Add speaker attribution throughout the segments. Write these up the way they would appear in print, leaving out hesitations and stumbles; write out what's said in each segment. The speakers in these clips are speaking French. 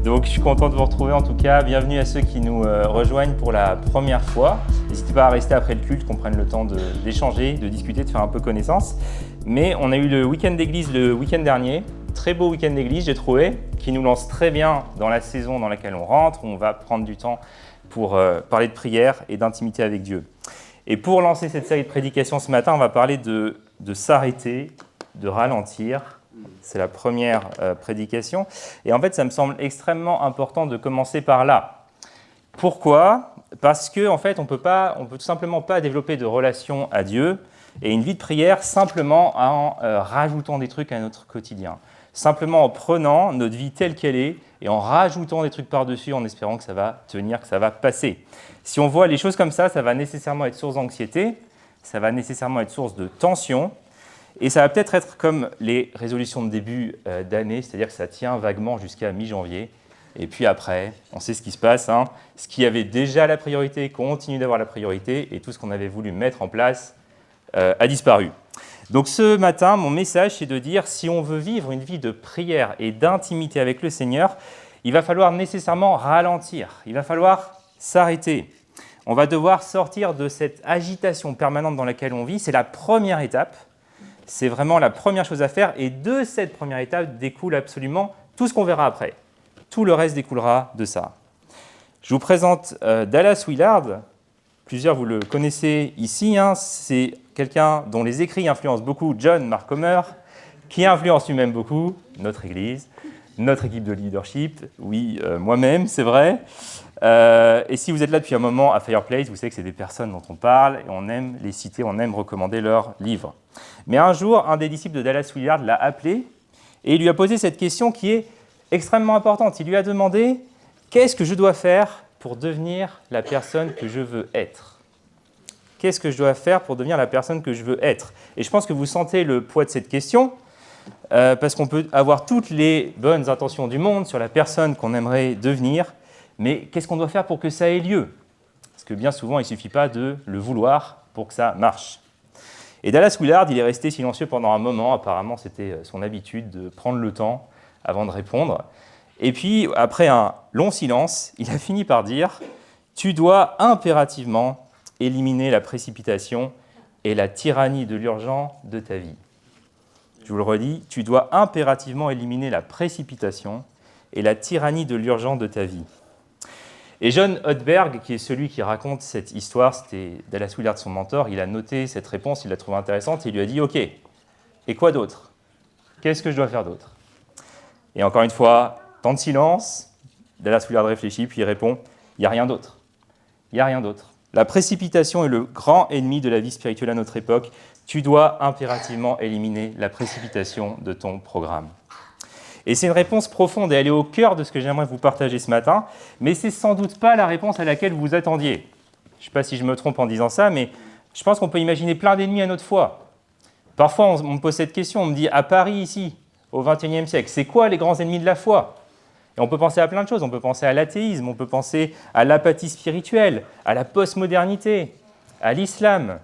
Speaker 1: Donc je suis content de vous retrouver en tout cas. Bienvenue à ceux qui nous rejoignent pour la première fois. N'hésitez pas à rester après le culte, qu'on prenne le temps d'échanger, de discuter, de faire un peu connaissance. Mais on a eu le week-end d'église le week-end dernier. Très beau week-end d'église, j'ai trouvé, qui nous lance très bien dans la saison dans laquelle on rentre, où on va prendre du temps pour parler de prière et d'intimité avec Dieu. Et pour lancer cette série de prédications ce matin, on va parler de s'arrêter, de ralentir. C'est la première prédication. Et en fait, ça me semble extrêmement important de commencer par là. Pourquoi ? Parce qu'en fait, on peut tout simplement pas développer de relation à Dieu et une vie de prière simplement en rajoutant des trucs à notre quotidien. Simplement en prenant notre vie telle qu'elle est et en rajoutant des trucs par-dessus en espérant que ça va tenir, que ça va passer. Si on voit les choses comme ça va nécessairement être source d'anxiété, ça va nécessairement être source de tension, et ça va peut-être être comme les résolutions de début d'année, c'est-à-dire que ça tient vaguement jusqu'à mi-janvier, et puis après, on sait ce qui se passe, hein. Ce qui avait déjà la priorité continue d'avoir la priorité, et tout ce qu'on avait voulu mettre en place a disparu. Donc ce matin, mon message, c'est de dire, si on veut vivre une vie de prière et d'intimité avec le Seigneur, il va falloir nécessairement ralentir, il va falloir s'arrêter. On va devoir sortir de cette agitation permanente dans laquelle on vit. C'est la première étape, c'est vraiment la première chose à faire. Et de cette première étape découle absolument tout ce qu'on verra après. Tout le reste découlera de ça. Je vous présente Dallas Willard. Plusieurs, vous le connaissez ici. C'est quelqu'un dont les écrits influencent beaucoup John Mark Comer, qui influence lui-même beaucoup notre Église, notre équipe de leadership, oui, moi-même, c'est vrai. Et si vous êtes là depuis un moment à Fireplace, vous savez que c'est des personnes dont on parle, et on aime les citer, on aime recommander leurs livres. Mais un jour, un des disciples de Dallas Willard l'a appelé, et il lui a posé cette question qui est extrêmement importante. Il lui a demandé « Qu'est-ce que je dois faire pour devenir la personne que je veux être ?» Qu'est-ce que je dois faire pour devenir la personne que je veux être ? Et je pense que vous sentez le poids de cette question, parce qu'on peut avoir toutes les bonnes intentions du monde sur la personne qu'on aimerait devenir, mais qu'est-ce qu'on doit faire pour que ça ait lieu ? Parce que bien souvent, il ne suffit pas de le vouloir pour que ça marche. Et Dallas Willard, il est resté silencieux pendant un moment. Apparemment, c'était son habitude de prendre le temps avant de répondre. Et puis, après un long silence, il a fini par dire « Tu dois impérativement éliminer la précipitation et la tyrannie de l'urgent de ta vie. » Je vous le redis, tu dois impérativement éliminer la précipitation et la tyrannie de l'urgent de ta vie. Et John Ortberg, qui est celui qui raconte cette histoire, c'était Dallas Willard, son mentor, il a noté cette réponse, il l'a trouvée intéressante, et il lui a dit « Ok, et quoi d'autre ? Qu'est-ce que je dois faire d'autre ?» Et encore une fois, temps de silence, Dallas Willard réfléchit, puis il répond « Il n'y a rien d'autre. Il n'y a rien d'autre. La précipitation est le grand ennemi de la vie spirituelle à notre époque. Tu dois impérativement éliminer la précipitation de ton programme. » Et c'est une réponse profonde et elle est au cœur de ce que j'aimerais vous partager ce matin, mais c'est sans doute pas la réponse à laquelle vous attendiez. Je ne sais pas si je me trompe en disant ça, mais je pense qu'on peut imaginer plein d'ennemis à notre foi. Parfois, on me pose cette question, on me dit, à Paris, ici, au XXIe siècle, c'est quoi les grands ennemis de la foi ? Et on peut penser à plein de choses, on peut penser à l'athéisme, on peut penser à l'apathie spirituelle, à la postmodernité, à l'islam,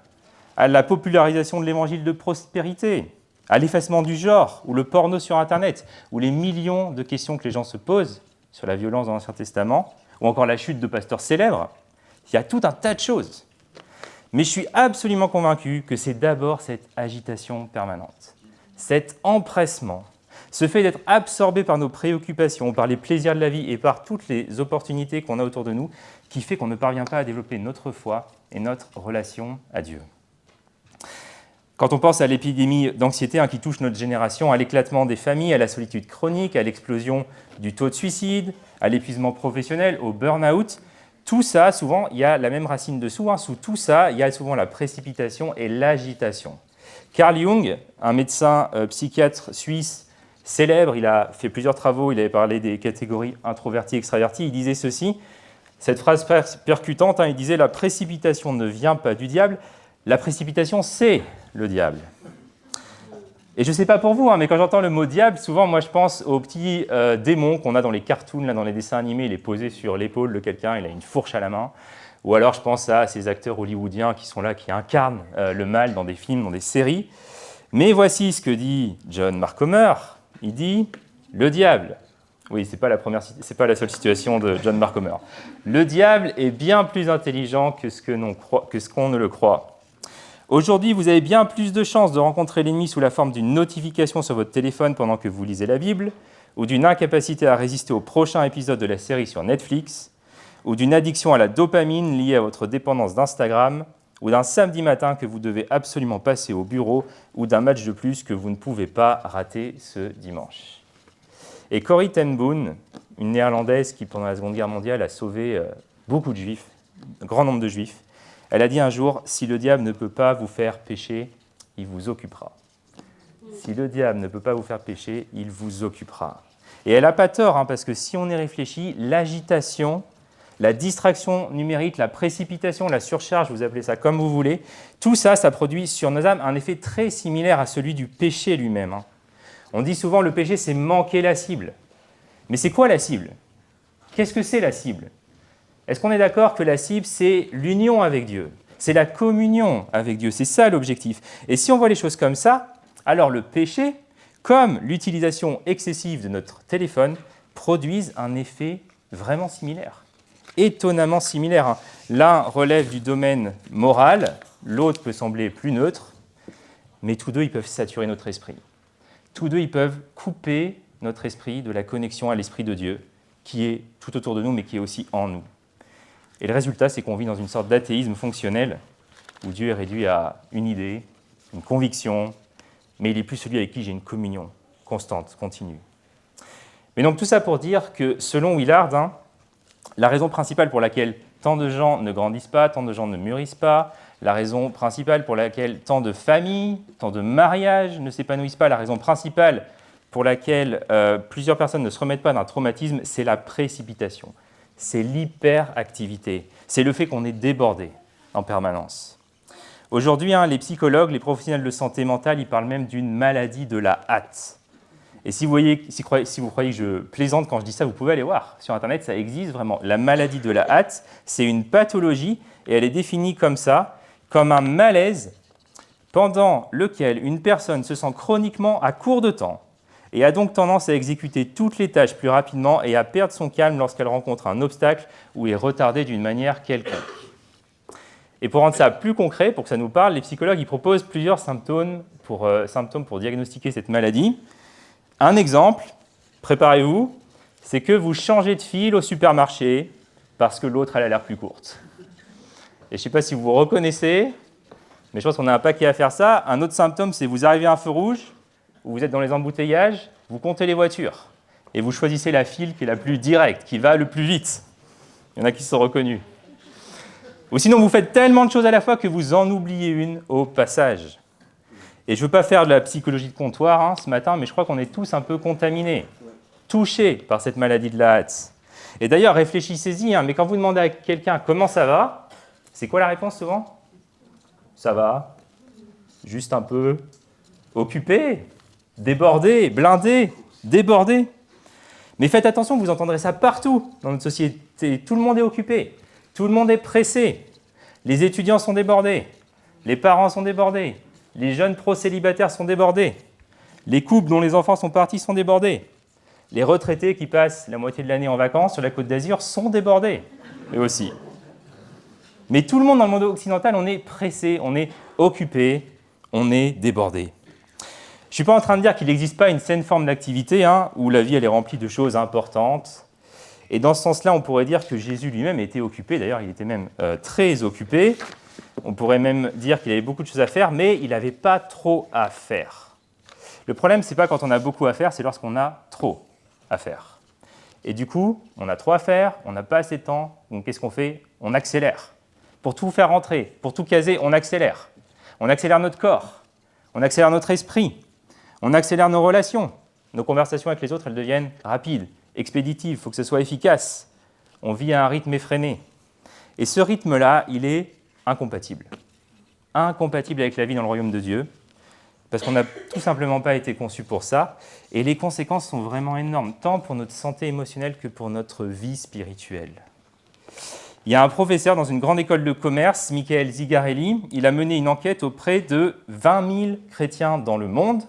Speaker 1: à la popularisation de l'évangile de prospérité, à l'effacement du genre, ou le porno sur Internet, ou les millions de questions que les gens se posent sur la violence dans l'Ancien Testament, ou encore la chute de pasteurs célèbres. Il y a tout un tas de choses. Mais je suis absolument convaincu que c'est d'abord cette agitation permanente, cet empressement, ce fait d'être absorbé par nos préoccupations, par les plaisirs de la vie et par toutes les opportunités qu'on a autour de nous, qui fait qu'on ne parvient pas à développer notre foi et notre relation à Dieu. Quand on pense à l'épidémie d'anxiété qui touche notre génération, à l'éclatement des familles, à la solitude chronique, à l'explosion du taux de suicide, à l'épuisement professionnel, au burn-out, tout ça, souvent, il y a la même racine dessous. Sous tout ça, il y a souvent la précipitation et l'agitation. Carl Jung, un médecin psychiatre suisse célèbre, il a fait plusieurs travaux, il avait parlé des catégories introverties et extraverties, il disait ceci, cette phrase percutante, il disait « La précipitation ne vient pas du diable, la précipitation, c'est le diable. » Et je ne sais pas pour vous, mais quand j'entends le mot diable, souvent, moi, je pense aux petits démons qu'on a dans les cartoons, là, dans les dessins animés. Il est posé sur l'épaule de quelqu'un, il a une fourche à la main. Ou alors, je pense à ces acteurs hollywoodiens qui sont là, qui incarnent le mal dans des films, dans des séries. Mais voici ce que dit John Mark Comer. Il dit « Le diable, Oui, c'est pas la seule situation de John Mark Comer. Le diable est bien plus intelligent que ce qu'on ne le croit. Aujourd'hui, vous avez bien plus de chances de rencontrer l'ennemi sous la forme d'une notification sur votre téléphone pendant que vous lisez la Bible, ou d'une incapacité à résister au prochain épisode de la série sur Netflix, ou d'une addiction à la dopamine liée à votre dépendance d'Instagram, ou d'un samedi matin que vous devez absolument passer au bureau, ou d'un match de plus que vous ne pouvez pas rater ce dimanche. Et Corrie ten Boom, une néerlandaise qui, pendant la Seconde Guerre mondiale, a sauvé beaucoup de juifs, un grand nombre de juifs, elle a dit un jour, « Si le diable ne peut pas vous faire pécher, il vous occupera. » Si le diable ne peut pas vous faire pécher, il vous occupera. Et elle n'a pas tort, parce que si on y réfléchit, l'agitation, la distraction numérique, la précipitation, la surcharge, vous appelez ça comme vous voulez, tout ça, ça produit sur nos âmes un effet très similaire à celui du péché lui-même. On dit souvent le péché, c'est manquer la cible. Mais c'est quoi la cible? Qu'est-ce que c'est la cible? Est-ce qu'on est d'accord que la cible, c'est l'union avec Dieu? C'est la communion avec Dieu, c'est ça l'objectif. Et si on voit les choses comme ça, alors le péché, comme l'utilisation excessive de notre téléphone, produisent un effet vraiment similaire, étonnamment similaire. L'un relève du domaine moral, l'autre peut sembler plus neutre, mais tous deux, ils peuvent saturer notre esprit. Tous deux, ils peuvent couper notre esprit de la connexion à l'Esprit de Dieu, qui est tout autour de nous, mais qui est aussi en nous. Et le résultat, c'est qu'on vit dans une sorte d'athéisme fonctionnel, où Dieu est réduit à une idée, une conviction, mais il n'est plus celui avec qui j'ai une communion constante, continue. Mais donc tout ça pour dire que, selon Willard, la raison principale pour laquelle tant de gens ne grandissent pas, tant de gens ne mûrissent pas, la raison principale pour laquelle tant de familles, tant de mariages ne s'épanouissent pas, la raison principale pour laquelle plusieurs personnes ne se remettent pas d'un traumatisme, c'est la précipitation. C'est l'hyperactivité. C'est le fait qu'on est débordé en permanence. Aujourd'hui, les psychologues, les professionnels de santé mentale, ils parlent même d'une maladie de la hâte. Et si vous croyez que je plaisante quand je dis ça, vous pouvez aller voir. Sur Internet, ça existe vraiment. La maladie de la hâte, c'est une pathologie et elle est définie comme ça, comme un malaise pendant lequel une personne se sent chroniquement à court de temps et a donc tendance à exécuter toutes les tâches plus rapidement et à perdre son calme lorsqu'elle rencontre un obstacle ou est retardée d'une manière quelconque. Et pour rendre ça plus concret, pour que ça nous parle, les psychologues ils proposent plusieurs symptômes pour diagnostiquer cette maladie. Un exemple, préparez-vous, c'est que vous changez de file au supermarché parce que l'autre elle a l'air plus courte. Et je ne sais pas si vous vous reconnaissez, mais je pense qu'on a un paquet à faire ça. Un autre symptôme, c'est vous arrivez à un feu rouge, où vous êtes dans les embouteillages, vous comptez les voitures et vous choisissez la file qui est la plus directe, qui va le plus vite. Il y en a qui se sont reconnus. Ou sinon, vous faites tellement de choses à la fois que vous en oubliez une au passage. Et je ne veux pas faire de la psychologie de comptoir ce matin, mais je crois qu'on est tous un peu contaminés, touchés par cette maladie de la hâte. Et d'ailleurs, réfléchissez-y, mais quand vous demandez à quelqu'un comment ça va, c'est quoi la réponse souvent? Ça va, juste un peu occupé, débordé, blindé, débordé. Mais faites attention, vous entendrez ça partout dans notre société. Tout le monde est occupé, tout le monde est pressé. Les étudiants sont débordés, les parents sont débordés, les jeunes pro-célibataires sont débordés, les couples dont les enfants sont partis sont débordés, les retraités qui passent la moitié de l'année en vacances sur la Côte d'Azur sont débordés, eux aussi. Mais tout le monde dans le monde occidental, on est pressé, on est occupé, on est débordé. Je ne suis pas en train de dire qu'il n'existe pas une saine forme d'activité où la vie elle est remplie de choses importantes. Et dans ce sens-là, on pourrait dire que Jésus lui-même était occupé. D'ailleurs, il était même très occupé. On pourrait même dire qu'il avait beaucoup de choses à faire, mais il n'avait pas trop à faire. Le problème, ce n'est pas quand on a beaucoup à faire, c'est lorsqu'on a trop à faire. Et du coup, on a trop à faire, on n'a pas assez de temps, donc qu'est-ce qu'on fait? On accélère. Pour tout faire rentrer, pour tout caser, on accélère. On accélère notre corps, on accélère notre esprit, on accélère nos relations. Nos conversations avec les autres, elles deviennent rapides, expéditives, il faut que ce soit efficace. On vit à un rythme effréné. Et ce rythme-là, il est incompatible. Incompatible avec la vie dans le royaume de Dieu, parce qu'on n'a tout simplement pas été conçu pour ça. Et les conséquences sont vraiment énormes, tant pour notre santé émotionnelle que pour notre vie spirituelle. Il y a un professeur dans une grande école de commerce, Michael Zigarelli, il a mené une enquête auprès de 20 000 chrétiens dans le monde,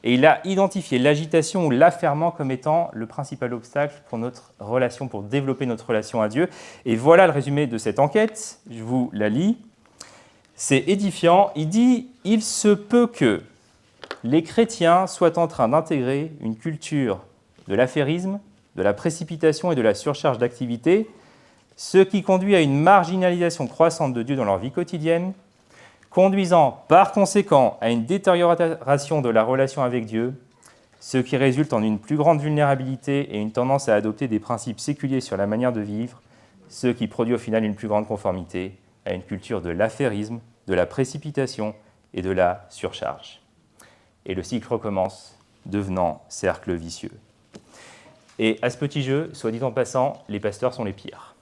Speaker 1: Et il a identifié l'agitation ou l'affairement comme étant le principal obstacle pour notre relation, pour développer notre relation à Dieu. Et voilà le résumé de cette enquête. Je vous la lis. C'est édifiant. Il dit « Il se peut que les chrétiens soient en train d'intégrer une culture de l'affairisme, de la précipitation et de la surcharge d'activité, ce qui conduit à une marginalisation croissante de Dieu dans leur vie quotidienne, conduisant par conséquent à une détérioration de la relation avec Dieu, ce qui résulte en une plus grande vulnérabilité et une tendance à adopter des principes séculiers sur la manière de vivre, ce qui produit au final une plus grande conformité à une culture de l'affairisme, de la précipitation et de la surcharge. » Et le cycle recommence, devenant cercle vicieux. Et à ce petit jeu, soit dit en passant, les pasteurs sont les pires.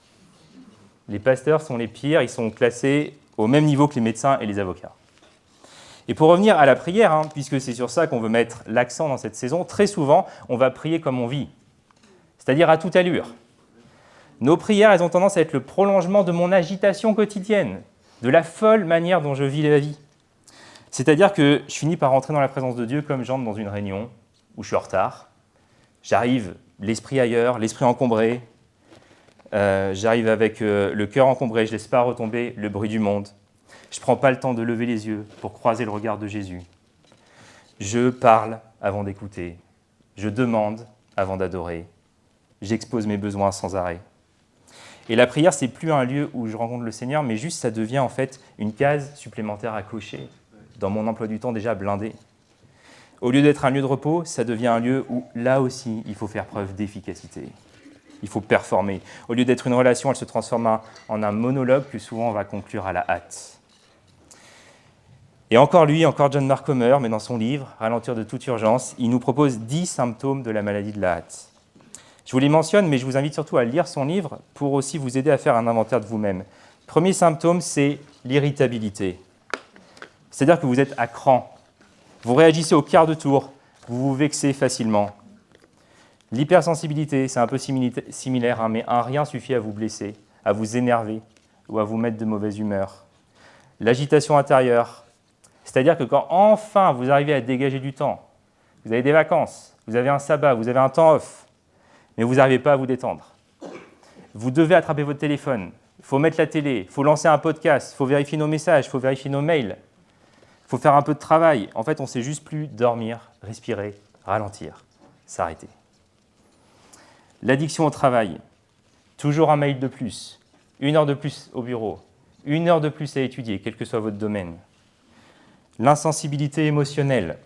Speaker 1: Les pasteurs sont les pires, ils sont classés au même niveau que les médecins et les avocats. Et pour revenir à la prière, puisque c'est sur ça qu'on veut mettre l'accent dans cette saison, très souvent, on va prier comme on vit, c'est-à-dire à toute allure. Nos prières, elles ont tendance à être le prolongement de mon agitation quotidienne, de la folle manière dont je vis la vie. C'est-à-dire que je finis par rentrer dans la présence de Dieu comme j'entre dans une réunion où je suis en retard. J'arrive l'esprit ailleurs, l'esprit encombré. J'arrive avec le cœur encombré, je ne laisse pas retomber le bruit du monde. Je ne prends pas le temps de lever les yeux pour croiser le regard de Jésus. Je parle avant d'écouter. Je demande avant d'adorer. J'expose mes besoins sans arrêt. Et la prière, ce n'est plus un lieu où je rencontre le Seigneur, mais juste ça devient en fait une case supplémentaire à cocher dans mon emploi du temps déjà blindé. Au lieu d'être un lieu de repos, ça devient un lieu où, là aussi, il faut faire preuve d'efficacité. Il faut performer. Au lieu d'être une relation, elle se transforme en un monologue que souvent on va conclure à la hâte. Et encore John Mark Comer, mais dans son livre « Ralentir de toute urgence », il nous propose 10 symptômes de la maladie de la hâte. Je vous les mentionne, mais je vous invite surtout à lire son livre pour aussi vous aider à faire un inventaire de vous-même. Premier symptôme, c'est l'irritabilité. C'est-à-dire que vous êtes à cran. Vous réagissez au quart de tour, vous vous vexez facilement. L'hypersensibilité, c'est un peu similaire, mais un rien suffit à vous blesser, à vous énerver ou à vous mettre de mauvaise humeur. L'agitation intérieure, c'est-à-dire que quand enfin vous arrivez à dégager du temps, vous avez des vacances, vous avez un sabbat, vous avez un temps off, mais vous n'arrivez pas à vous détendre. Vous devez attraper votre téléphone, il faut mettre la télé, il faut lancer un podcast, il faut vérifier nos messages, il faut vérifier nos mails, il faut faire un peu de travail. En fait, on ne sait juste plus dormir, respirer, ralentir, s'arrêter. L'addiction au travail, toujours un mail de plus, 1 heure de plus au bureau, 1 heure de plus à étudier, quel que soit votre domaine. L'insensibilité émotionnelle,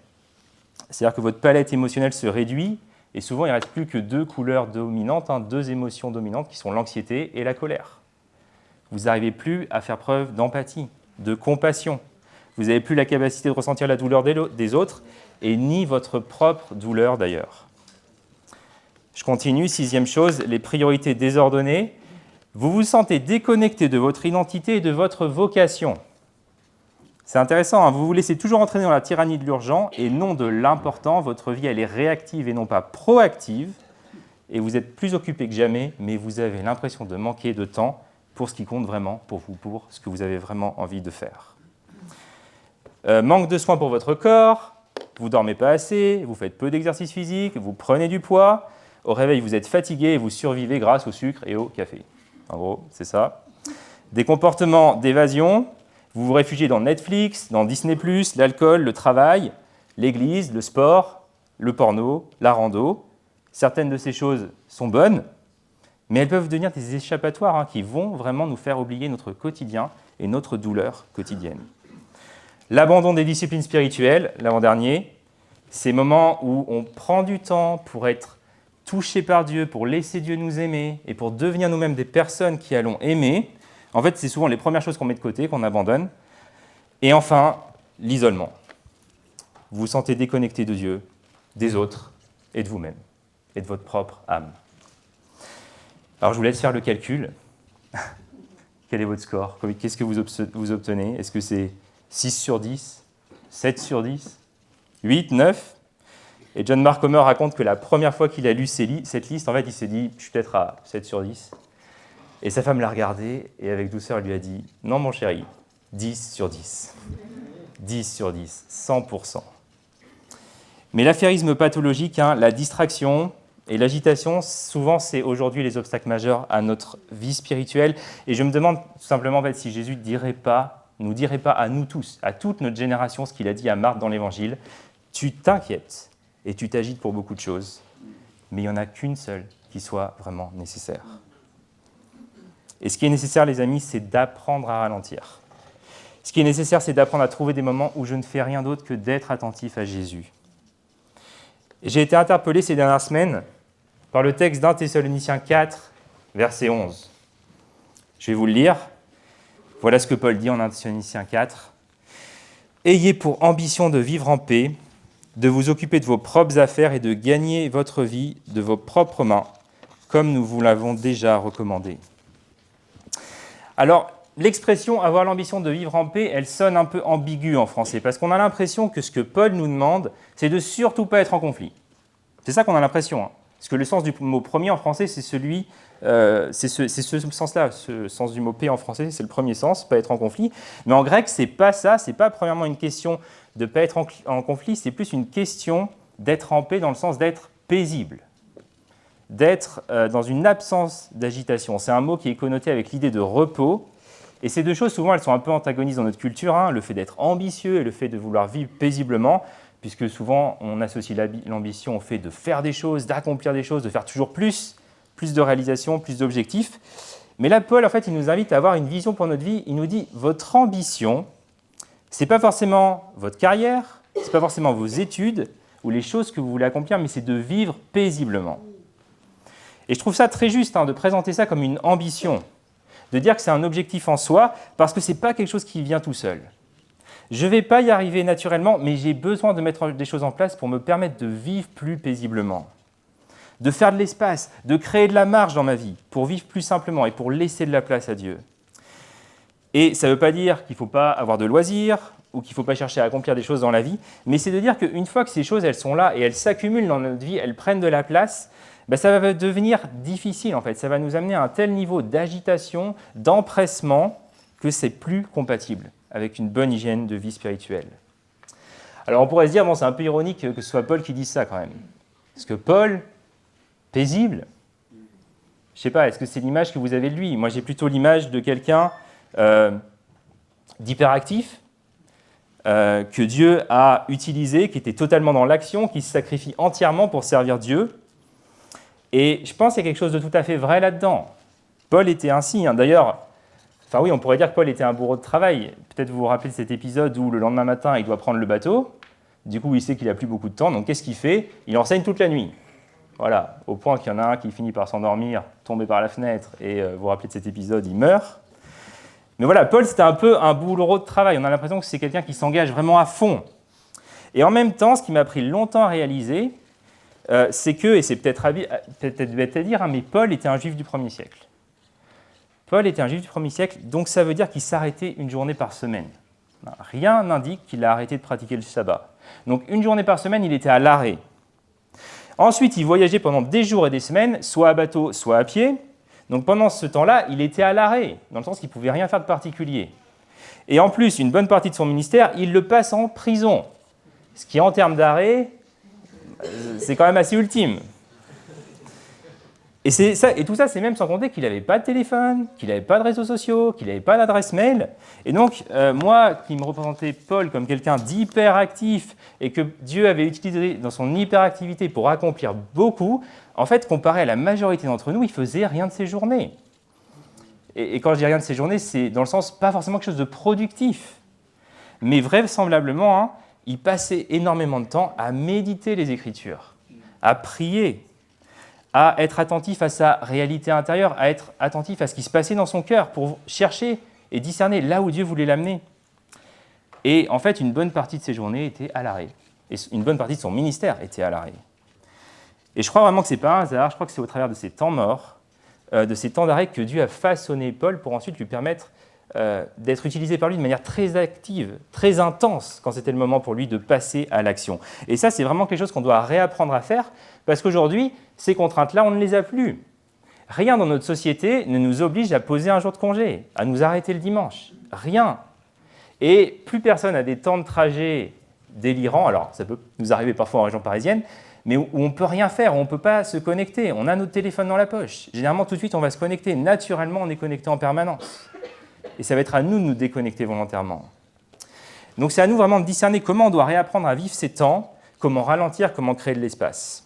Speaker 1: c'est-à-dire que votre palette émotionnelle se réduit et souvent il ne reste plus que 2 couleurs dominantes, 2 émotions dominantes qui sont l'anxiété et la colère. Vous n'arrivez plus à faire preuve d'empathie, de compassion. Vous n'avez plus la capacité de ressentir la douleur des autres et ni votre propre douleur d'ailleurs. Je continue, 6e chose, les priorités désordonnées. Vous vous sentez déconnecté de votre identité et de votre vocation. C'est intéressant, vous vous laissez toujours entraîner dans la tyrannie de l'urgent et non de l'important. Votre vie, elle est réactive et non pas proactive. Et vous êtes plus occupé que jamais, mais vous avez l'impression de manquer de temps pour ce qui compte vraiment pour vous, pour ce que vous avez vraiment envie de faire. Manque de soins pour votre corps, vous ne dormez pas assez, vous faites peu d'exercice physique, vous prenez du poids. Au réveil, vous êtes fatigué et vous survivez grâce au sucre et au café. En gros, c'est ça. Des comportements d'évasion, vous vous réfugiez dans Netflix, dans Disney+, l'alcool, le travail, l'église, le sport, le porno, la rando. Certaines de ces choses sont bonnes, mais elles peuvent devenir des échappatoires qui vont vraiment nous faire oublier notre quotidien et notre douleur quotidienne. L'abandon des disciplines spirituelles, l'avant-dernier, ces moments où on prend du temps pour être touché par Dieu, pour laisser Dieu nous aimer et pour devenir nous-mêmes des personnes qui allons aimer. En fait, c'est souvent les premières choses qu'on met de côté, qu'on abandonne. Et enfin, l'isolement. Vous vous sentez déconnecté de Dieu, des autres et de vous-même, et de votre propre âme. Alors, je vous laisse faire le calcul. Quel est votre score? Qu'est-ce que vous obtenez? Est-ce que c'est 6 sur 10, 7 sur 10, 8, 9? Et John Mark Comer raconte que la première fois qu'il a lu cette liste, en fait, il s'est dit « je suis peut-être à 7 sur 10 ». Et sa femme l'a regardé et avec douceur, elle lui a dit « non, mon chéri, 10 sur 10. 10 sur 10, 100%. » Mais l'affairisme pathologique, la distraction et l'agitation, souvent, c'est aujourd'hui les obstacles majeurs à notre vie spirituelle. Et je me demande tout simplement si Jésus nous dirait pas à nous tous, à toute notre génération, ce qu'il a dit à Marthe dans l'Évangile. Tu t'inquiètes et tu t'agites pour beaucoup de choses, mais il n'y en a qu'une seule qui soit vraiment nécessaire. Et ce qui est nécessaire, les amis, c'est d'apprendre à ralentir. Ce qui est nécessaire, c'est d'apprendre à trouver des moments où je ne fais rien d'autre que d'être attentif à Jésus. J'ai été interpellé ces dernières semaines par le texte d'1 Thessaloniciens 4, verset 11. Je vais vous le lire. Voilà ce que Paul dit en 1 Thessaloniciens 4. « Ayez pour ambition de vivre en paix, de vous occuper de vos propres affaires et de gagner votre vie de vos propres mains, comme nous vous l'avons déjà recommandé. » Alors, l'expression « avoir l'ambition de vivre en paix », elle sonne un peu ambiguë en français, parce qu'on a l'impression que ce que Paul nous demande, c'est de surtout pas être en conflit. C'est ça qu'on a l'impression. Parce que le sens du mot premier en français, c'est ce sens-là. Ce sens du mot paix en français, c'est le premier sens, pas être en conflit. Mais en grec, c'est pas ça. C'est pas premièrement une question de pas être en conflit, c'est plus une question d'être en paix dans le sens d'être paisible, d'être dans une absence d'agitation. C'est un mot qui est connoté avec l'idée de repos. Et ces deux choses, souvent, elles sont un peu antagonistes dans notre culture, le fait d'être ambitieux et le fait de vouloir vivre paisiblement, puisque souvent, on associe l'ambition au fait de faire des choses, d'accomplir des choses, de faire toujours plus de réalisations, plus d'objectifs. Mais là, Paul, en fait, il nous invite à avoir une vision pour notre vie. Il nous dit, votre ambition, ce n'est pas forcément votre carrière, ce n'est pas forcément vos études ou les choses que vous voulez accomplir, mais c'est de vivre paisiblement. Et je trouve ça très juste de présenter ça comme une ambition, de dire que c'est un objectif en soi, parce que ce n'est pas quelque chose qui vient tout seul. Je ne vais pas y arriver naturellement, mais j'ai besoin de mettre des choses en place pour me permettre de vivre plus paisiblement, de faire de l'espace, de créer de la marge dans ma vie, pour vivre plus simplement et pour laisser de la place à Dieu. Et ça ne veut pas dire qu'il ne faut pas avoir de loisirs ou qu'il ne faut pas chercher à accomplir des choses dans la vie, mais c'est de dire qu'une fois que ces choses elles sont là et elles s'accumulent dans notre vie, elles prennent de la place, ça va devenir difficile en fait. Ça va nous amener à un tel niveau d'agitation, d'empressement, que c'est plus compatible avec une bonne hygiène de vie spirituelle. Alors on pourrait se dire, c'est un peu ironique que ce soit Paul qui dise ça quand même. Parce que Paul, paisible, je ne sais pas, est-ce que c'est l'image que vous avez de lui ? Moi j'ai plutôt l'image de quelqu'un d'hyperactif, que Dieu a utilisé, qui était totalement dans l'action, qui se sacrifie entièrement pour servir Dieu. Et je pense qu'il y a quelque chose de tout à fait vrai là-dedans. Paul était ainsi. D'ailleurs, on pourrait dire que Paul était un bourreau de travail. Peut-être vous vous rappelez de cet épisode où le lendemain matin, il doit prendre le bateau. Du coup, il sait qu'il n'a plus beaucoup de temps. Donc, qu'est-ce qu'il fait ? Il enseigne toute la nuit. Voilà, au point qu'il y en a un qui finit par s'endormir, tomber par la fenêtre, et vous vous rappelez de cet épisode, il meurt. Mais voilà, Paul, c'était un peu un bourreau de travail. On a l'impression que c'est quelqu'un qui s'engage vraiment à fond. Et en même temps, ce qui m'a pris longtemps à réaliser, c'est que, et c'est peut-être bête à dire, mais Paul était un juif du 1er siècle. Paul était un juif du 1er siècle, donc ça veut dire qu'il s'arrêtait une journée par semaine. Rien n'indique qu'il a arrêté de pratiquer le sabbat. Donc une journée par semaine, il était à l'arrêt. Ensuite, il voyageait pendant des jours et des semaines, soit à bateau, soit à pied. Donc pendant ce temps-là, il était à l'arrêt, dans le sens qu'il ne pouvait rien faire de particulier. Et en plus, une bonne partie de son ministère, il le passe en prison. Ce qui, en termes d'arrêt, c'est quand même assez ultime. Et tout ça, c'est même sans compter qu'il n'avait pas de téléphone, qu'il n'avait pas de réseaux sociaux, qu'il n'avait pas d'adresse mail. Et donc, moi, qui me représentais Paul comme quelqu'un d'hyperactif et que Dieu avait utilisé dans son hyperactivité pour accomplir beaucoup, en fait, comparé à la majorité d'entre nous, il ne faisait rien de ses journées. Et quand je dis rien de ses journées, c'est dans le sens pas forcément quelque chose de productif. Mais vraisemblablement, il passait énormément de temps à méditer les Écritures, à prier, à être attentif à sa réalité intérieure, à être attentif à ce qui se passait dans son cœur pour chercher et discerner là où Dieu voulait l'amener. Et en fait, une bonne partie de ses journées était à l'arrêt. Et une bonne partie de son ministère était à l'arrêt. Et je crois vraiment que ce n'est pas un hasard, je crois que c'est au travers de ces temps morts, de ces temps d'arrêt que Dieu a façonné Paul pour ensuite lui permettre d'être utilisé par lui de manière très active, très intense, quand c'était le moment pour lui de passer à l'action. Et ça, c'est vraiment quelque chose qu'on doit réapprendre à faire, parce qu'aujourd'hui, ces contraintes-là, on ne les a plus. Rien dans notre société ne nous oblige à poser un jour de congé, à nous arrêter le dimanche. Rien. Et plus personne a des temps de trajet délirant, alors ça peut nous arriver parfois en région parisienne, mais où on ne peut rien faire, où on ne peut pas se connecter. On a notre téléphone dans la poche. Généralement, tout de suite, on va se connecter. Naturellement, on est connecté en permanence. Et ça va être à nous de nous déconnecter volontairement. Donc c'est à nous vraiment de discerner comment on doit réapprendre à vivre ces temps, comment ralentir, comment créer de l'espace.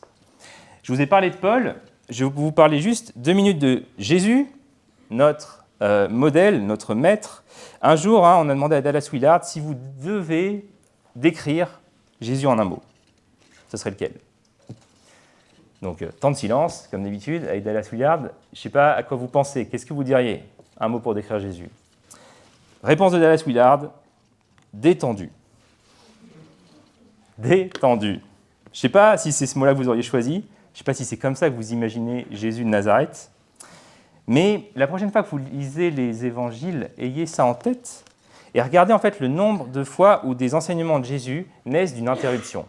Speaker 1: Je vous ai parlé de Paul, je vais vous parler juste 2 minutes de Jésus, notre modèle, notre maître. Un jour, on a demandé à Dallas Willard si vous devez décrire Jésus en un mot. Ce serait lequel ? Donc, temps de silence, comme d'habitude, avec Dallas Willard. Je ne sais pas à quoi vous pensez. Qu'est-ce que vous diriez ? Un mot pour décrire Jésus. Réponse de Dallas Willard, détendu. Détendu. Je ne sais pas si c'est ce mot-là que vous auriez choisi. Je ne sais pas si c'est comme ça que vous imaginez Jésus de Nazareth. Mais la prochaine fois que vous lisez les évangiles, ayez ça en tête et regardez en fait le nombre de fois où des enseignements de Jésus naissent d'une interruption.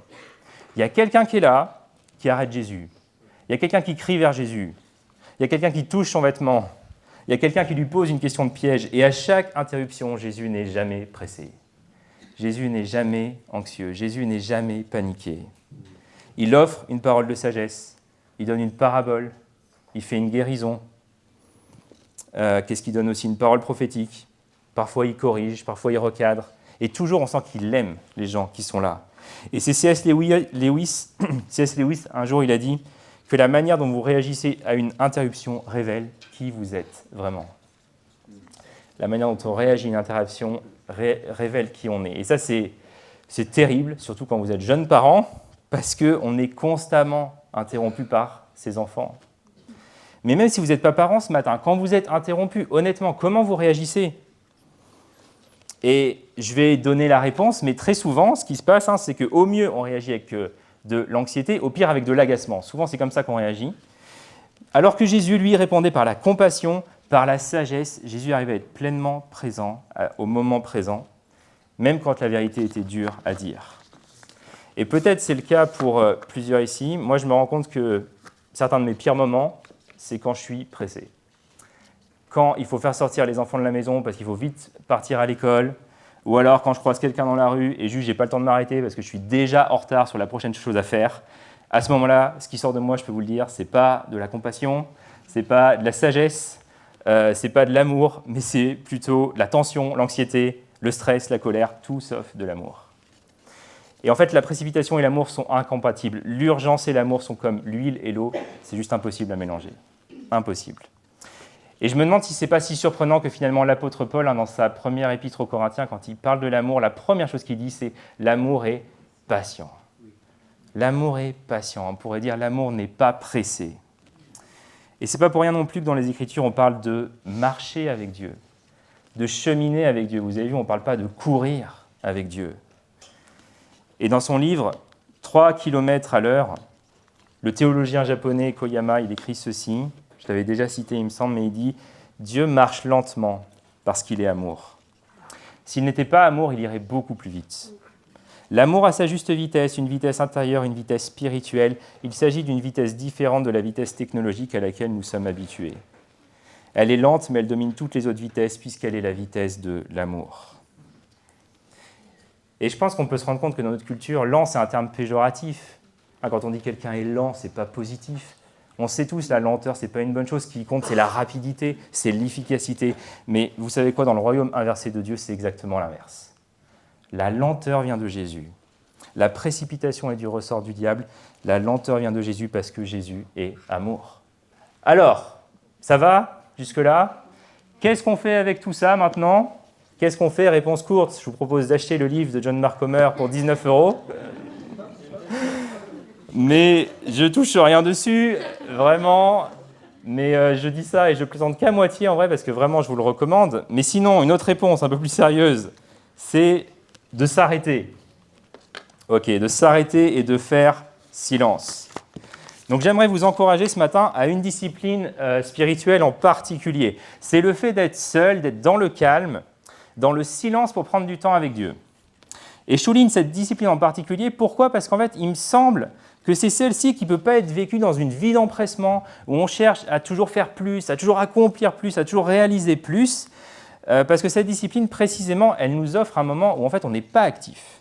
Speaker 1: Il y a quelqu'un qui est là, qui arrête Jésus. Il y a quelqu'un qui crie vers Jésus. Il y a quelqu'un qui touche son vêtement. Il y a quelqu'un qui lui pose une question de piège. Et à chaque interruption, Jésus n'est jamais pressé. Jésus n'est jamais anxieux. Jésus n'est jamais paniqué. Il offre une parole de sagesse. Il donne une parabole. Il fait une guérison. Qu'est-ce qu'il donne aussi ? Une parole prophétique. Parfois, il corrige. Parfois, il recadre. Et toujours, on sent qu'il aime les gens qui sont là. Et c'est C.S. Lewis, un jour, il a dit que la manière dont vous réagissez à une interruption révèle qui vous êtes vraiment. La manière dont on réagit à une interruption révèle qui on est. Et ça, c'est terrible, surtout quand vous êtes jeune parent, parce qu'on est constamment interrompu par ses enfants. Mais même si vous n'êtes pas parent ce matin, quand vous êtes interrompu, honnêtement, comment vous réagissez ? Et je vais donner la réponse, mais très souvent, ce qui se passe, c'est qu'au mieux, on réagit avec de l'anxiété, au pire, avec de l'agacement. Souvent, c'est comme ça qu'on réagit. Alors que Jésus, lui, répondait par la compassion, par la sagesse. Jésus arrivait à être pleinement présent, au moment présent, même quand la vérité était dure à dire. Et peut-être c'est le cas pour plusieurs ici. Moi, je me rends compte que certains de mes pires moments, c'est quand je suis pressé. Quand il faut faire sortir les enfants de la maison parce qu'il faut vite partir à l'école, ou alors quand je croise quelqu'un dans la rue et juste je n'ai pas le temps de m'arrêter parce que je suis déjà en retard sur la prochaine chose à faire, à ce moment-là, ce qui sort de moi, je peux vous le dire, ce n'est pas de la compassion, ce n'est pas de la sagesse, ce n'est pas de l'amour, mais c'est plutôt la tension, l'anxiété, le stress, la colère, tout sauf de l'amour. Et en fait, la précipitation et l'amour sont incompatibles. L'urgence et l'amour sont comme l'huile et l'eau, c'est juste impossible à mélanger. Impossible. Et je me demande si ce n'est pas si surprenant que finalement l'apôtre Paul, dans sa première épître aux Corinthiens, quand il parle de l'amour, la première chose qu'il dit, c'est « l'amour est patient ». L'amour est patient. On pourrait dire « l'amour n'est pas pressé ». Et ce n'est pas pour rien non plus que dans les Écritures, on parle de marcher avec Dieu, de cheminer avec Dieu. Vous avez vu, on ne parle pas de courir avec Dieu. Et dans son livre « 3 km à l'heure », le théologien japonais Koyama, il écrit ceci. Je l'avais déjà cité, il me semble, mais il dit « Dieu marche lentement parce qu'il est amour. S'il n'était pas amour, il irait beaucoup plus vite. L'amour a sa juste vitesse, une vitesse intérieure, une vitesse spirituelle. Il s'agit d'une vitesse différente de la vitesse technologique à laquelle nous sommes habitués. Elle est lente, mais elle domine toutes les autres vitesses puisqu'elle est la vitesse de l'amour. » Et je pense qu'on peut se rendre compte que dans notre culture, lent, c'est un terme péjoratif. Quand on dit quelqu'un est lent, ce n'est pas positif. On sait tous, la lenteur, ce n'est pas une bonne chose. Ce qui compte, c'est la rapidité, c'est l'efficacité. Mais vous savez quoi, dans le royaume inversé de Dieu, c'est exactement l'inverse. La lenteur vient de Jésus. La précipitation est du ressort du diable. La lenteur vient de Jésus parce que Jésus est amour. Alors, ça va jusque-là ? Qu'est-ce qu'on fait avec tout ça maintenant ? Qu'est-ce qu'on fait ? Réponse courte. Je vous propose d'acheter le livre de John Mark Comer pour 19 €. Mais je touche rien dessus, vraiment. Mais je dis ça et je plaisante qu'à moitié en vrai parce que vraiment je vous le recommande. Mais sinon, une autre réponse un peu plus sérieuse, c'est de s'arrêter. Ok, de s'arrêter et de faire silence. Donc j'aimerais vous encourager ce matin à une discipline spirituelle en particulier. C'est le fait d'être seul, d'être dans le calme, dans le silence pour prendre du temps avec Dieu. Et je souligne cette discipline en particulier. Pourquoi ? Parce qu'en fait, il me semble que c'est celle-ci qui ne peut pas être vécue dans une vie d'empressement où on cherche à toujours faire plus, à toujours accomplir plus, à toujours réaliser plus. Parce que cette discipline, précisément, elle nous offre un moment où en fait on n'est pas actif.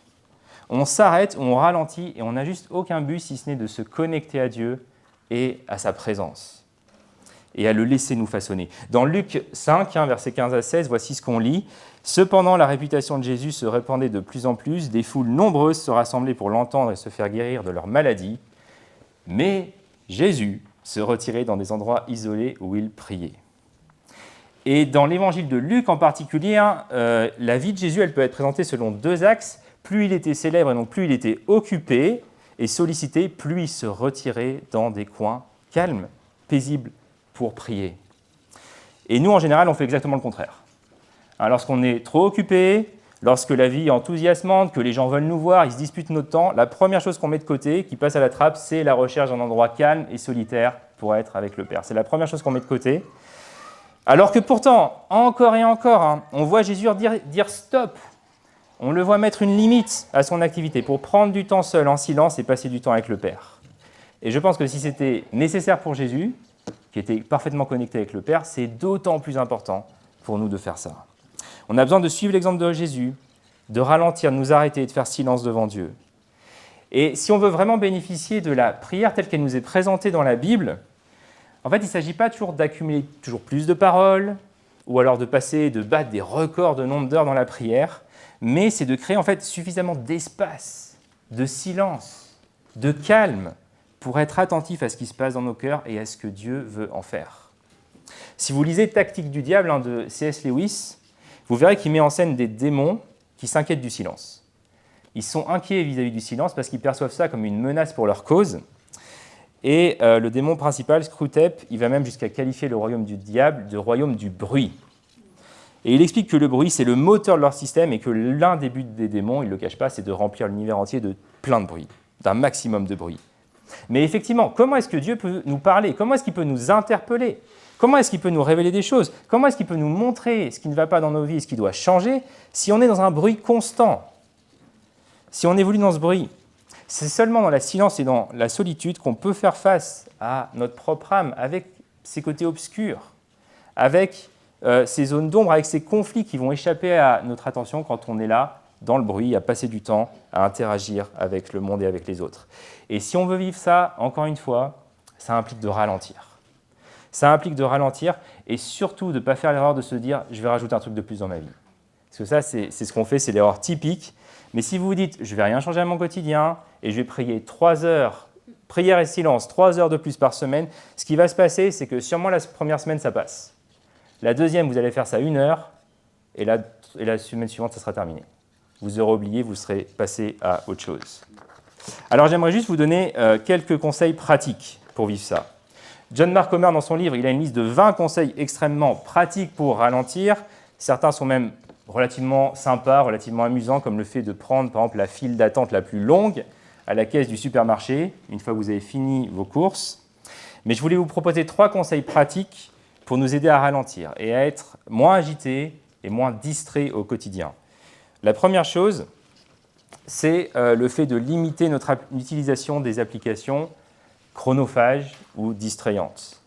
Speaker 1: On s'arrête, on ralentit et on n'a juste aucun but si ce n'est de se connecter à Dieu et à sa présence et à le laisser nous façonner. Dans Luc 5, versets 15 à 16, voici ce qu'on lit. « Cependant, la réputation de Jésus se répandait de plus en plus, des foules nombreuses se rassemblaient pour l'entendre et se faire guérir de leur maladie. Mais Jésus se retirait dans des endroits isolés où il priait. » Et dans l'évangile de Luc en particulier, la vie de Jésus, elle peut être présentée selon deux axes. Plus il était célèbre et donc plus il était occupé et sollicité, plus il se retirait dans des coins calmes, paisibles, pour prier. Et nous, en général, on fait exactement le contraire. Lorsqu'on est trop occupé, lorsque la vie est enthousiasmante, que les gens veulent nous voir, ils se disputent notre temps, la première chose qu'on met de côté, qui passe à la trappe, c'est la recherche d'un endroit calme et solitaire pour être avec le Père. C'est la première chose qu'on met de côté. Alors que pourtant, encore et encore, on voit Jésus dire stop. On le voit mettre une limite à son activité pour prendre du temps seul, en silence, et passer du temps avec le Père. Et je pense que si c'était nécessaire pour Jésus, qui était parfaitement connecté avec le Père, c'est d'autant plus important pour nous de faire ça. On a besoin de suivre l'exemple de Jésus, de ralentir, de nous arrêter et de faire silence devant Dieu. Et si on veut vraiment bénéficier de la prière telle qu'elle nous est présentée dans la Bible, en fait, il ne s'agit pas toujours d'accumuler toujours plus de paroles, ou alors de battre des records de nombre d'heures dans la prière, mais c'est de créer en fait suffisamment d'espace, de silence, de calme, pour être attentif à ce qui se passe dans nos cœurs et à ce que Dieu veut en faire. Si vous lisez Tactique du diable de C.S. Lewis, vous verrez qu'il met en scène des démons qui s'inquiètent du silence. Ils sont inquiets vis-à-vis du silence parce qu'ils perçoivent ça comme une menace pour leur cause. Et le démon principal, Screwtape, il va même jusqu'à qualifier le royaume du diable de royaume du bruit. Et il explique que le bruit, c'est le moteur de leur système et que l'un des buts des démons, il ne le cache pas, c'est de remplir l'univers entier de plein de bruit, d'un maximum de bruit. Mais effectivement, comment est-ce que Dieu peut nous parler? Comment est-ce qu'il peut nous interpeller? Comment est-ce qu'il peut nous révéler des choses? Comment est-ce qu'il peut nous montrer ce qui ne va pas dans nos vies, ce qui doit changer, si on est dans un bruit constant? Si on évolue dans ce bruit, c'est seulement dans la silence et dans la solitude qu'on peut faire face à notre propre âme, avec ses côtés obscurs, avec ces zones d'ombre, avec ces conflits qui vont échapper à notre attention quand on est là, dans le bruit, à passer du temps, à interagir avec le monde et avec les autres. Et si on veut vivre ça, encore une fois, ça implique de ralentir. Ça implique de ralentir et surtout de ne pas faire l'erreur de se dire « je vais rajouter un truc de plus dans ma vie ». Parce que ça, c'est ce qu'on fait, c'est l'erreur typique. Mais si vous vous dites « je ne vais rien changer à mon quotidien et je vais prier 3 heures, prière et silence, 3 heures de plus par semaine », ce qui va se passer, c'est que sûrement la première semaine, ça passe. La deuxième, vous allez faire ça 1 heure et la semaine suivante, ça sera terminé. Vous aurez oublié, vous serez passé à autre chose. Alors j'aimerais juste vous donner quelques conseils pratiques pour vivre ça. John Mark Comer, dans son livre, il a une liste de 20 conseils extrêmement pratiques pour ralentir. Certains sont même relativement sympas, relativement amusants, comme le fait de prendre par exemple la file d'attente la plus longue à la caisse du supermarché, une fois que vous avez fini vos courses. Mais je voulais vous proposer 3 conseils pratiques pour nous aider à ralentir et à être moins agités et moins distraits au quotidien. La première chose, c'est le fait de limiter notre utilisation des applications chronophages ou distrayantes.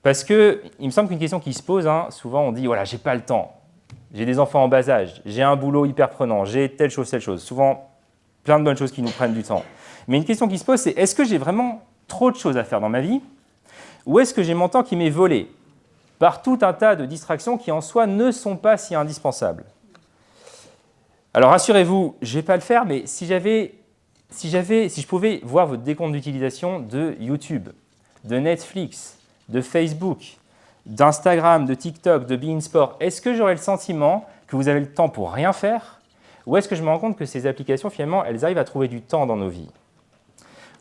Speaker 1: Parce qu'il me semble qu'une question qui se pose, souvent on dit « voilà, j'ai pas le temps, j'ai des enfants en bas âge, j'ai un boulot hyper prenant, j'ai telle chose. » Souvent, plein de bonnes choses qui nous prennent du temps. Mais une question qui se pose, c'est est-ce que j'ai vraiment trop de choses à faire dans ma vie? Ou est-ce que j'ai mon temps qui m'est volé par tout un tas de distractions qui en soi ne sont pas si indispensables? Alors rassurez-vous, je ne vais pas le faire, mais si je pouvais voir votre décompte d'utilisation de YouTube, de Netflix, de Facebook, d'Instagram, de TikTok, de beIN Sport, est-ce que j'aurais le sentiment que vous avez le temps pour rien faire? Ou est-ce que je me rends compte que ces applications, finalement, elles arrivent à trouver du temps dans nos vies?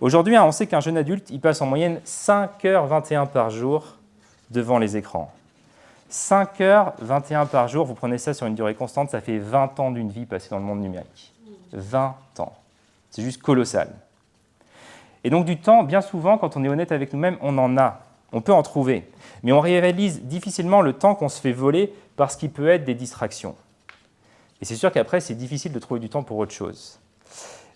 Speaker 1: Aujourd'hui, on sait qu'un jeune adulte, il passe en moyenne 5h21 par jour devant les écrans. 5h21 par jour, vous prenez ça sur une durée constante, ça fait 20 ans d'une vie passée dans le monde numérique. 20 ans. C'est juste colossal. Et donc du temps, bien souvent, quand on est honnête avec nous-mêmes, on en a. On peut en trouver. Mais on réalise difficilement le temps qu'on se fait voler parce qu'il peut être des distractions. Et c'est sûr qu'après, c'est difficile de trouver du temps pour autre chose.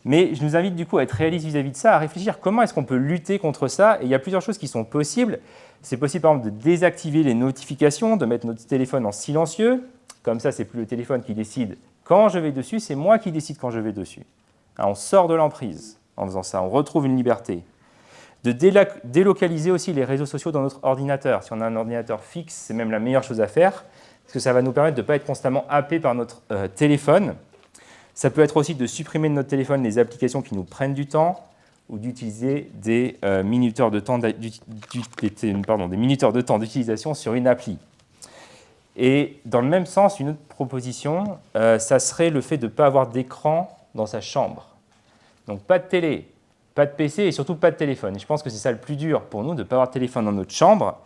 Speaker 1: Mais je nous invite du coup à être réaliste vis-à-vis de ça, à réfléchir comment est-ce qu'on peut lutter contre ça. Et il y a plusieurs choses qui sont possibles. C'est possible par exemple de désactiver les notifications, de mettre notre téléphone en silencieux. Comme ça, c'est plus le téléphone qui décide quand je vais dessus, c'est moi qui décide quand je vais dessus. On sort de l'emprise en faisant ça, on retrouve une liberté. De délocaliser aussi les réseaux sociaux dans notre ordinateur. Si on a un ordinateur fixe, c'est même la meilleure chose à faire, parce que ça va nous permettre de ne pas être constamment happé par notre téléphone. Ça peut être aussi de supprimer de notre téléphone les applications qui nous prennent du temps, ou d'utiliser des minuteurs de temps d'utilisation sur une appli. Et dans le même sens, une autre proposition, ça serait le fait de ne pas avoir d'écran dans sa chambre. Donc pas de télé, pas de PC et surtout pas de téléphone. Et je pense que c'est ça le plus dur pour nous, de ne pas avoir de téléphone dans notre chambre.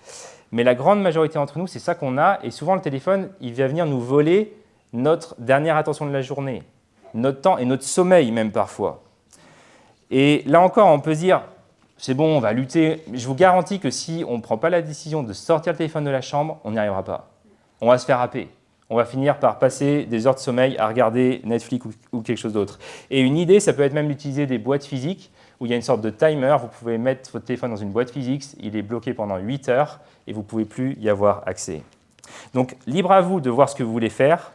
Speaker 1: Mais la grande majorité d'entre nous, c'est ça qu'on a. Et souvent, le téléphone, il va venir nous voler notre dernière attention de la journée, notre temps et notre sommeil même parfois. Et là encore, on peut se dire, c'est bon, on va lutter. Mais je vous garantis que si on ne prend pas la décision de sortir le téléphone de la chambre, on n'y arrivera pas. On va se faire happer. On va finir par passer des heures de sommeil à regarder Netflix ou quelque chose d'autre. Et une idée, ça peut être même d'utiliser des boîtes physiques où il y a une sorte de timer. Vous pouvez mettre votre téléphone dans une boîte physique, il est bloqué pendant 8 heures et vous ne pouvez plus y avoir accès. Donc, libre à vous de voir ce que vous voulez faire.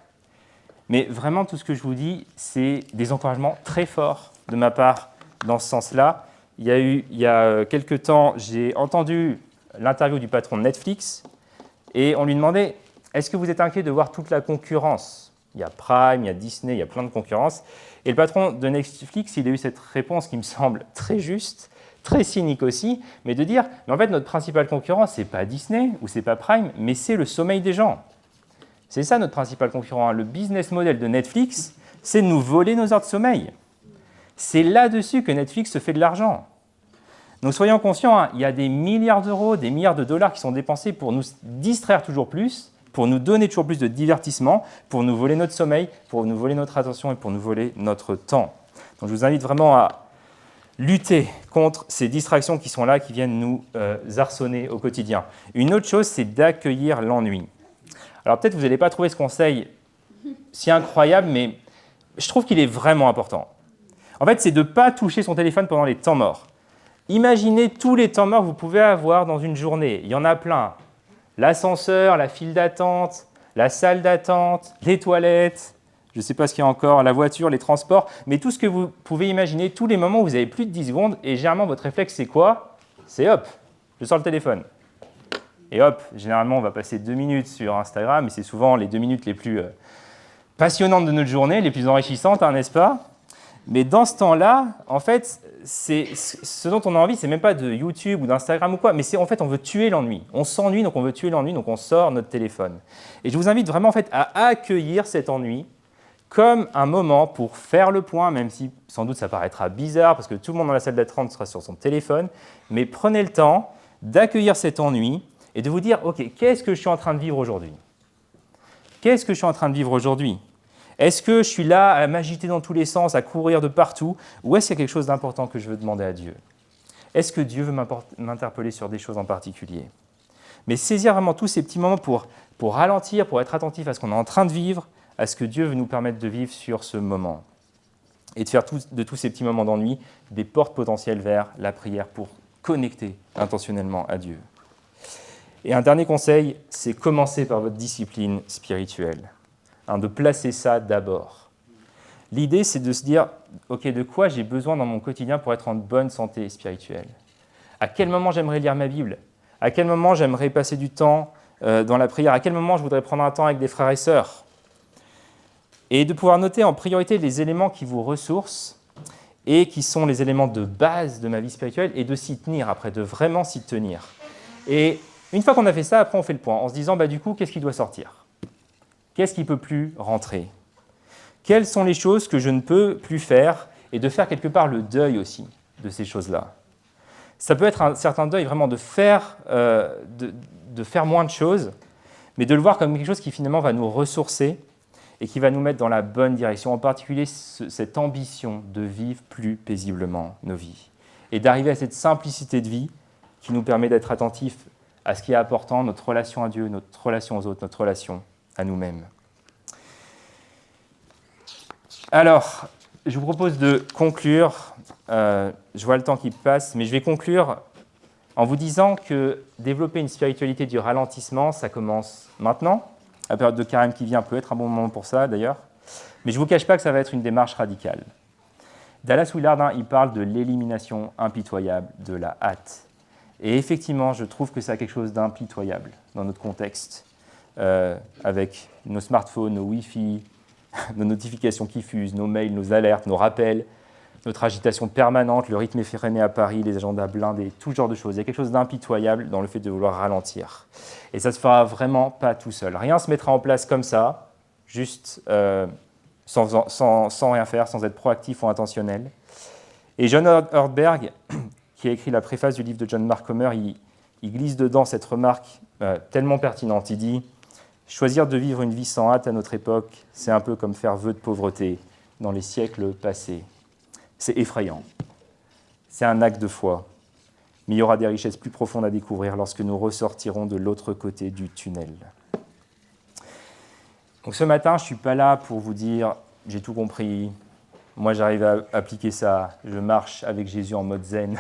Speaker 1: Mais vraiment, tout ce que je vous dis, c'est des encouragements très forts de ma part dans ce sens-là. Il y a quelques temps, j'ai entendu l'interview du patron de Netflix et on lui demandait « Est-ce que vous êtes inquiet de voir toute la concurrence ?» Il y a Prime, il y a Disney, il y a plein de concurrence. Et le patron de Netflix, il a eu cette réponse qui me semble très juste, très cynique aussi, mais de dire « Mais en fait, notre principal concurrent, ce n'est pas Disney ou ce n'est pas Prime, mais c'est le sommeil des gens. » C'est ça notre principal concurrent. Le business model de Netflix, c'est de nous voler nos heures de sommeil. C'est là-dessus que Netflix se fait de l'argent. Donc soyons conscients, il y a des milliards d'euros, des milliards de dollars qui sont dépensés pour nous distraire toujours plus, pour nous donner toujours plus de divertissement, pour nous voler notre sommeil, pour nous voler notre attention et pour nous voler notre temps. Donc je vous invite vraiment à lutter contre ces distractions qui sont là, qui viennent nous arçonner au quotidien. Une autre chose, c'est d'accueillir l'ennui. Alors peut-être que vous n'allez pas trouver ce conseil si incroyable, mais je trouve qu'il est vraiment important. En fait, c'est de ne pas toucher son téléphone pendant les temps morts. Imaginez tous les temps morts que vous pouvez avoir dans une journée. Il y en a plein. L'ascenseur, la file d'attente, la salle d'attente, les toilettes, je ne sais pas ce qu'il y a encore, la voiture, les transports, mais tout ce que vous pouvez imaginer, tous les moments où vous avez plus de 10 secondes, et généralement, votre réflexe, c'est quoi? C'est hop, je sors le téléphone. Et hop, généralement, on va passer 2 minutes sur Instagram, et c'est souvent les 2 minutes les plus passionnantes de notre journée, les plus enrichissantes, hein, n'est-ce pas? Mais dans ce temps-là, en fait, ce dont on a envie, c'est même pas de YouTube ou d'Instagram ou quoi, mais c'est en fait, on veut tuer l'ennui. On s'ennuie, donc on veut tuer l'ennui, donc on sort notre téléphone. Et je vous invite vraiment en fait, à accueillir cet ennui comme un moment pour faire le point, même si sans doute ça paraîtra bizarre, parce que tout le monde dans la salle d'attente sera sur son téléphone, mais prenez le temps d'accueillir cet ennui et de vous dire, OK, qu'est-ce que je suis en train de vivre aujourd'hui? Qu'est-ce que je suis en train de vivre aujourd'hui? Est-ce que je suis là à m'agiter dans tous les sens, à courir de partout, ou est-ce qu'il y a quelque chose d'important que je veux demander à Dieu? Est-ce que Dieu veut m'interpeller sur des choses en particulier? Mais saisir vraiment tous ces petits moments pour ralentir, pour être attentif à ce qu'on est en train de vivre, à ce que Dieu veut nous permettre de vivre sur ce moment. Et de faire de tous ces petits moments d'ennui des portes potentielles vers la prière pour connecter intentionnellement à Dieu. Et un dernier conseil, c'est commencer par votre discipline spirituelle. De placer ça d'abord. L'idée, c'est de se dire, OK, de quoi j'ai besoin dans mon quotidien pour être en bonne santé spirituelle? À quel moment j'aimerais lire ma Bible? À quel moment j'aimerais passer du temps dans la prière? À quel moment je voudrais prendre un temps avec des frères et sœurs? Et de pouvoir noter en priorité les éléments qui vous ressourcent et qui sont les éléments de base de ma vie spirituelle et de s'y tenir après, de vraiment s'y tenir. Et une fois qu'on a fait ça, après on fait le point en se disant, du coup, qu'est-ce qui doit sortir? Qu'est-ce qui ne peut plus rentrer? Quelles sont les choses que je ne peux plus faire? Et de faire quelque part le deuil aussi de ces choses-là. Ça peut être un certain deuil vraiment de faire moins de choses, mais de le voir comme quelque chose qui finalement va nous ressourcer et qui va nous mettre dans la bonne direction, en particulier cette ambition de vivre plus paisiblement nos vies. Et d'arriver à cette simplicité de vie qui nous permet d'être attentifs à ce qui est important, notre relation à Dieu, notre relation aux autres, notre relation à nous-mêmes. Alors, je vous propose de conclure. Je vois le temps qui passe, mais je vais conclure en vous disant que développer une spiritualité du ralentissement, ça commence maintenant. La période de carême qui vient peut être un bon moment pour ça, d'ailleurs. Mais je ne vous cache pas que ça va être une démarche radicale. Dallas Willard, il parle de l'élimination impitoyable de la hâte. Et effectivement, je trouve que ça a quelque chose d'impitoyable dans notre contexte, avec nos smartphones, nos Wi-Fi, nos notifications qui fusent, nos mails, nos alertes, nos rappels, notre agitation permanente, le rythme effréné à Paris, les agendas blindés, tout genre de choses. Il y a quelque chose d'impitoyable dans le fait de vouloir ralentir. Et ça ne se fera vraiment pas tout seul. Rien ne se mettra en place comme ça, juste sans rien faire, sans être proactif ou intentionnel. Et John Ortberg, qui a écrit la préface du livre de John Mark Comer, il glisse dedans cette remarque tellement pertinente. Il dit « Choisir de vivre une vie sans hâte à notre époque, c'est un peu comme faire vœu de pauvreté dans les siècles passés. » C'est effrayant. C'est un acte de foi. Mais il y aura des richesses plus profondes à découvrir lorsque nous ressortirons de l'autre côté du tunnel. Donc ce matin, je ne suis pas là pour vous dire « j'ai tout compris, moi j'arrive à appliquer ça, je marche avec Jésus en mode zen,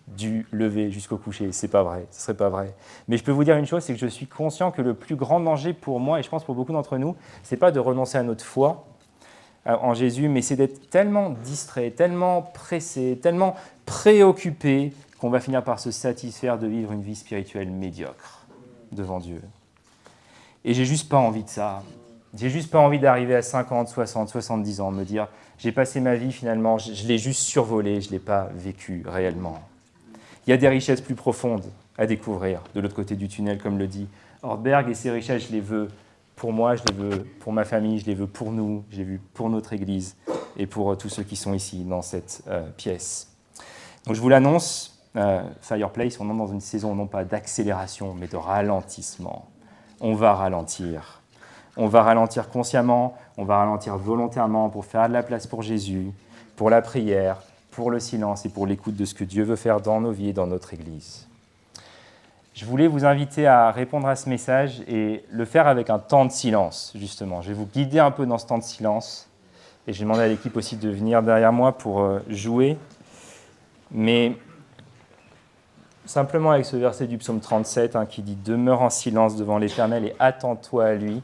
Speaker 1: du lever jusqu'au coucher ». C'est pas vrai, ce ne serait pas vrai. Mais je peux vous dire une chose, c'est que je suis conscient que le plus grand danger pour moi, et je pense pour beaucoup d'entre nous, ce n'est pas de renoncer à notre foi en Jésus, mais c'est d'être tellement distrait, tellement pressé, tellement préoccupé qu'on va finir par se satisfaire de vivre une vie spirituelle médiocre devant Dieu. Et j'ai juste pas envie de ça. J'ai juste pas envie d'arriver à 50, 60, 70 ans, me dire j'ai passé ma vie finalement, je l'ai juste survolé, je ne l'ai pas vécu réellement. Il y a des richesses plus profondes à découvrir de l'autre côté du tunnel, comme le dit Ortberg, et ces richesses, je les veux pour moi, je les veux pour ma famille, je les veux pour nous, je les veux pour notre Église et pour tous ceux qui sont ici dans cette pièce. Donc je vous l'annonce, Fireplace, on entre dans une saison non pas d'accélération, mais de ralentissement. On va ralentir. On va ralentir consciemment, on va ralentir volontairement pour faire de la place pour Jésus, pour la prière, pour le silence et pour l'écoute de ce que Dieu veut faire dans nos vies et dans notre Église. Je voulais vous inviter à répondre à ce message et le faire avec un temps de silence, justement. Je vais vous guider un peu dans ce temps de silence et j'ai demandé à l'équipe aussi de venir derrière moi pour jouer. Mais simplement avec ce verset du psaume 37 qui dit « Demeure en silence devant l'Éternel et attends-toi à lui ».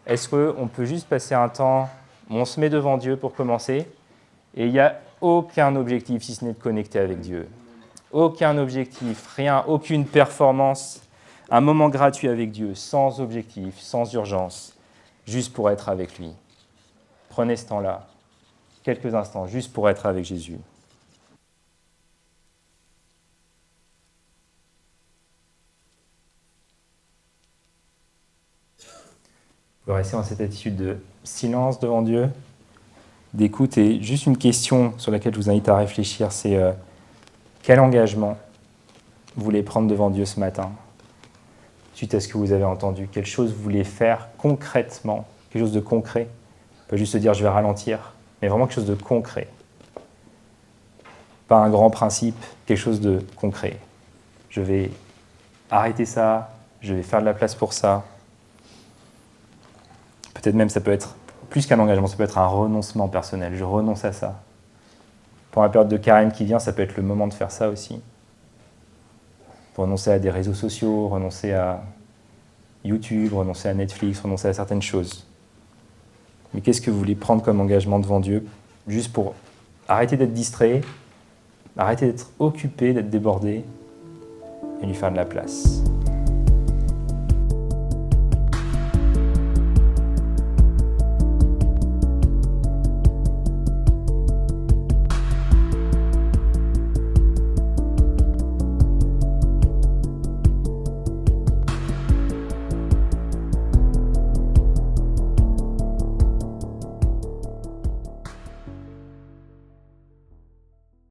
Speaker 1: Est-ce qu'on peut juste passer un temps où on se met devant Dieu pour commencer et il n'y a aucun objectif si ce n'est de connecter avec Dieu. Aucun objectif, rien, aucune performance, un moment gratuit avec Dieu, sans objectif, sans urgence, juste pour être avec lui. Prenez ce temps-là, quelques instants, juste pour être avec Jésus. Vous pouvez rester dans cette attitude de silence devant Dieu, d'écoute, et juste une question sur laquelle je vous invite à réfléchir, c'est quel engagement vous voulez prendre devant Dieu ce matin, suite à ce que vous avez entendu? Quelle chose vous voulez faire concrètement, quelque chose de concret? Pas juste se dire je vais ralentir, mais vraiment quelque chose de concret. Pas un grand principe, quelque chose de concret. Je vais arrêter ça, je vais faire de la place pour ça. Peut-être même ça peut être plus qu'un engagement, ça peut être un renoncement personnel. Je renonce à ça. Pour la période de carême qui vient, ça peut être le moment de faire ça aussi. Renoncer à des réseaux sociaux, renoncer à YouTube, renoncer à Netflix, renoncer à certaines choses. Mais qu'est-ce que vous voulez prendre comme engagement devant Dieu, juste pour arrêter d'être distrait, arrêter d'être occupé, d'être débordé, et lui faire de la place.